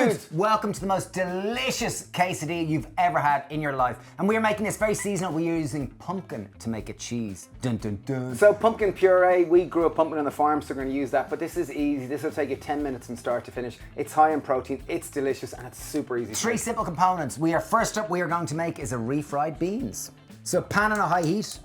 dudes! Welcome to the most delicious quesadilla you've ever had in your life. And we're making this very seasonal. We're using pumpkin to make a cheese. Dun dun dun. So pumpkin puree, we grew a pumpkin on the farm, so we're going to use that. But this is easy. This will take you 10 minutes from start to finish. It's high in protein, it's delicious, and it's super easy. Three simple components. First up we are going to make is a refried beans. So pan on a high heat.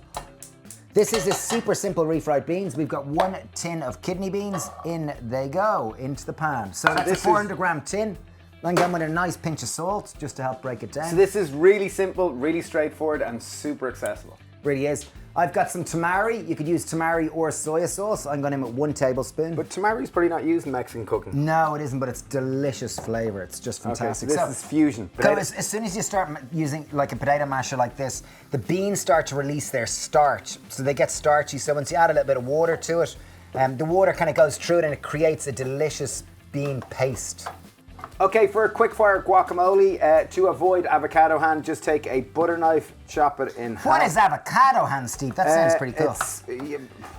This is a super simple refried beans. We've got 1 tin of kidney beans. In they go, into the pan. So that's a 400 gram tin. I'm going with a nice pinch of salt just to help break it down. So this is really simple, really straightforward, and super accessible. Really is. I've got some tamari. You could use tamari or soya sauce. I'm going in with 1 tablespoon. But tamari's probably not used in Mexican cooking. No, it isn't, but it's delicious flavour. It's just fantastic. Okay, so this is fusion. So as soon as you start using like a potato masher like this, the beans start to release their starch. So they get starchy. So once you add a little bit of water to it, the water kind of goes through it and it creates a delicious bean paste. Okay, for a quick fire guacamole, to avoid avocado hand, just take a butter knife, chop it in half. What is avocado hand, Steve? That sounds pretty cool.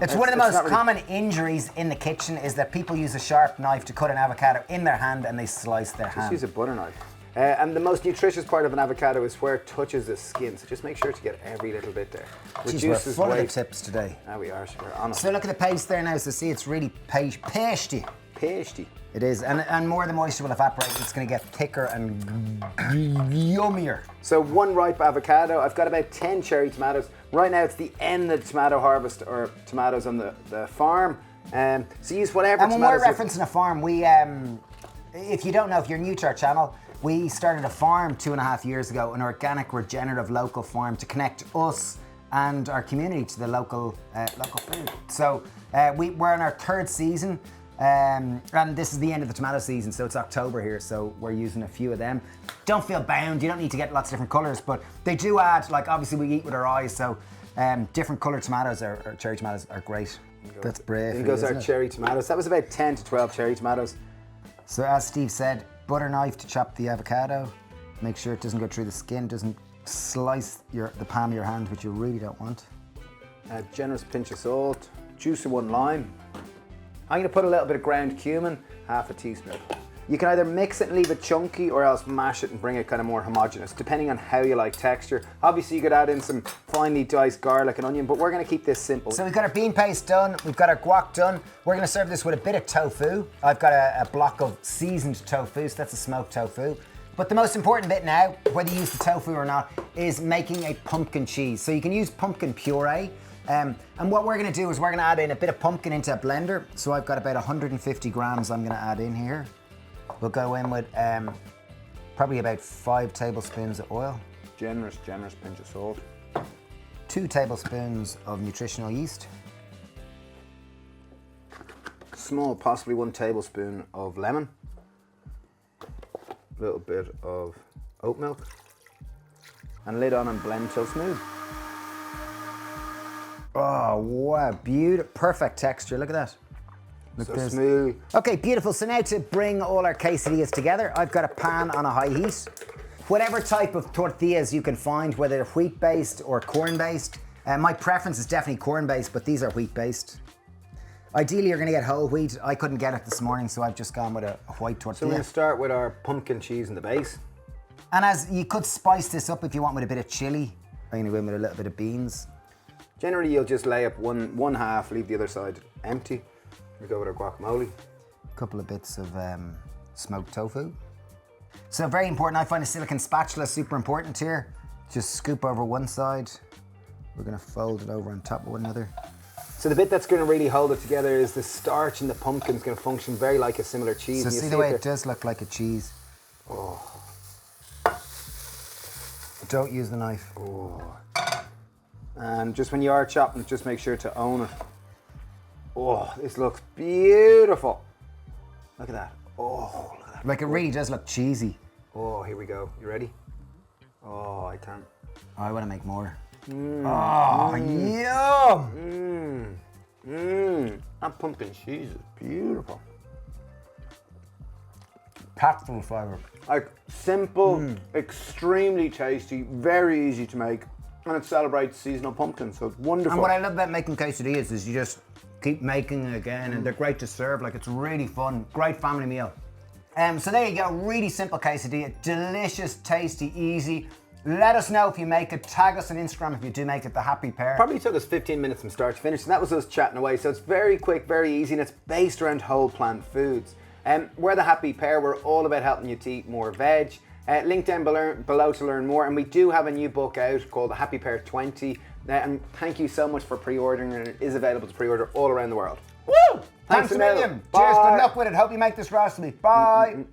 It's one of the most common injuries in the kitchen is that people use a sharp knife to cut an avocado in their hand and they slice their hand. Just use a butter knife. And the most nutritious part of an avocado is where it touches the skin, so just make sure to get every little bit there. Jeez, we're full of the tips today. We are, we're on it. So look at the paste there now, so see it's really pasty. Pasty. It is, and more of the moisture will evaporate. It's going to get thicker and yummier. So 1 ripe avocado. I've got about 10 cherry tomatoes. Right now it's the end of the tomato harvest or tomatoes on the farm. So use whatever tomatoes. And when we're referencing a farm, we, if you don't know, if you're new to our channel, we started a farm 2.5 years ago, an organic, regenerative, local farm to connect us and our community to the local food. So we're in our 3rd season. And this is the end of the tomato season, so it's October here, so we're using a few of them. Don't feel bound, you don't need to get lots of different colours, but they do add, like obviously we eat with our eyes, so different coloured tomatoes or cherry tomatoes are great. That's brave. Here goes our cherry tomatoes. That was about 10 to 12 cherry tomatoes. So as Steve said, butter knife to chop the avocado. Make sure it doesn't go through the skin, doesn't slice the palm of your hand, which you really don't want. A generous pinch of salt, juice of 1 lime. I'm going to put a little bit of ground cumin, half a teaspoon. You can either mix it and leave it chunky or else mash it and bring it kind of more homogeneous, depending on how you like texture. Obviously you could add in some finely diced garlic and onion, but we're going to keep this simple. So we've got our bean paste done, we've got our guac done. We're going to serve this with a bit of tofu. I've got a block of seasoned tofu, so that's a smoked tofu. But the most important bit now, whether you use the tofu or not, is making a pumpkin cheese. So you can use pumpkin puree. And what we're going to do is we're going to add in a bit of pumpkin into a blender. So I've got about 150 grams I'm going to add in here. We'll go in with probably about 5 tablespoons of oil. Generous pinch of salt. 2 tablespoons of nutritional yeast. Small, possibly 1 tablespoon of lemon. A little bit of oat milk. And lid on and blend till smooth. Oh, wow, beautiful, perfect texture, look at that. Look so smooth. Okay, beautiful, so now to bring all our quesadillas together, I've got a pan on a high heat. Whatever type of tortillas you can find, whether they're wheat-based or corn-based. My preference is definitely corn-based, but these are wheat-based. Ideally, you're gonna get whole wheat. I couldn't get it this morning, so I've just gone with a white tortilla. So we're gonna start with our pumpkin cheese in the base. And as you could spice this up if you want with a bit of chili. I'm gonna go in with a little bit of beans. Generally, you'll just lay up one half, leave the other side empty. We go with our guacamole. A couple of bits of smoked tofu. So very important, I find a silicone spatula super important here. Just scoop over one side. We're gonna fold it over on top of one another. So the bit that's gonna really hold it together is the starch in the pumpkin is gonna function very like a similar cheese. So see the way it does look like a cheese. Oh. Don't use the knife. Oh. And just when you are chopping, just make sure to own it. Oh, this looks beautiful. Look at that. Oh, look at that. Like it really does look cheesy. Oh, here we go. You ready? Oh, I can't. Oh, I want to make more. Oh, yum! That pumpkin cheese is beautiful. Packed full of flavour. Like simple, extremely tasty, very easy to make. And it celebrates seasonal pumpkin, so it's wonderful. And what I love about making quesadillas is you just keep making it again, and they're great to serve. Like, it's really fun. Great family meal. So there you go, really simple quesadilla, delicious, tasty, easy. Let us know if you make it. Tag us on Instagram if you do make it, the Happy Pear. Probably took us 15 minutes from start to finish, and that was us chatting away. So it's very quick, very easy, and it's based around whole plant foods. We're the Happy Pear. We're all about helping you to eat more veg. Link down below to learn more, and we do have a new book out called The Happy Pear 20. And thank you so much for pre-ordering, and it is available to pre-order all around the world. Woo! Thanks a million. Bye. Cheers, good luck with it. Hope you make this recipe. Bye.